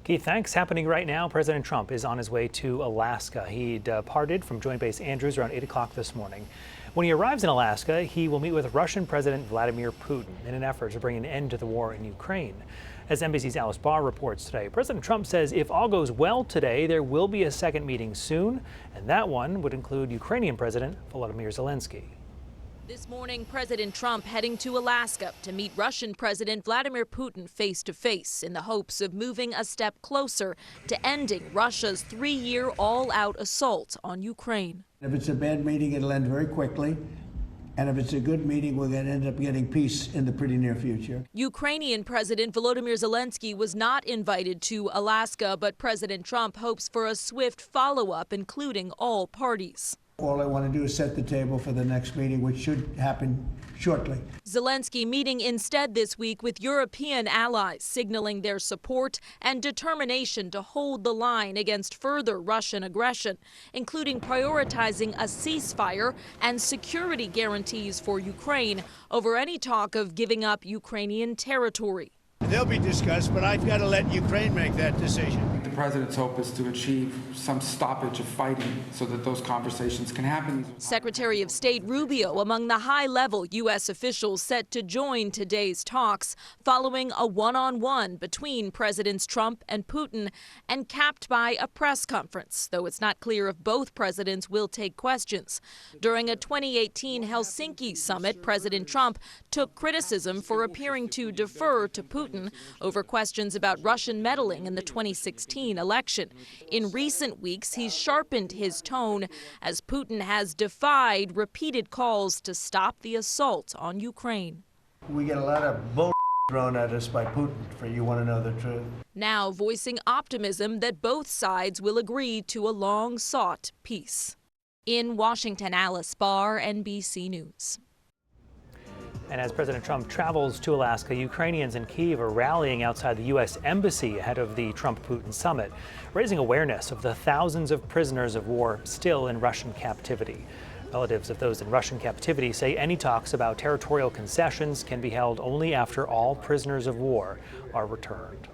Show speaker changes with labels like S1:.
S1: Keith, thanks. Happening right now, President Trump is on his way to Alaska. He departed from Joint Base Andrews around 8 o'clock this morning. When he arrives in Alaska, he will meet with Russian President Vladimir Putin in an effort to bring an end to the war in Ukraine. As NBC's Alice Barr reports today, President Trump says if all goes well today, there will be a second meeting soon, and that one would include Ukrainian President Volodymyr Zelensky.
S2: This morning, President Trump heading to Alaska to meet Russian President Vladimir Putin face-to-face in the hopes of moving a step closer to ending Russia's 3-year all-out assault on Ukraine.
S3: If it's a bad meeting, it'll end very quickly. And if it's a good meeting, we're going to end up getting peace in the pretty near future.
S2: Ukrainian President Volodymyr Zelensky was not invited to Alaska, but President Trump hopes for a swift follow-up, including all parties.
S3: All I want to do is set the table for the next meeting, which should happen shortly.
S2: Zelensky meeting instead this week with European allies, signaling their support and determination to hold the line against further Russian aggression, including prioritizing a ceasefire and security guarantees for Ukraine over any talk of giving up Ukrainian territory.
S4: They'll be discussed, but I've got to let Ukraine make that decision.
S5: The president's hope is to achieve some stoppage of fighting so that those conversations can happen.
S2: Secretary of State Rubio among the high-level U.S. officials set to join today's talks following a one-on-one between Presidents Trump and Putin and capped by a press conference, though it's not clear if both presidents will take questions. During a 2018 Helsinki summit, President Trump took criticism for appearing to defer to Putin over questions about Russian meddling in the 2016 election. In recent weeks, he's sharpened his tone as Putin has defied repeated calls to stop the assault on Ukraine.
S3: We get a lot of bull thrown at us by Putin, for you want to know the truth.
S2: Now voicing optimism that both sides will agree to a long-sought peace. In Washington, Alice Barr, NBC News.
S1: And as President Trump travels to Alaska, Ukrainians in Kyiv are rallying outside the U.S. Embassy ahead of the Trump-Putin summit, raising awareness of the thousands of prisoners of war still in Russian captivity. Relatives of those in Russian captivity say any talks about territorial concessions can be held only after all prisoners of war are returned.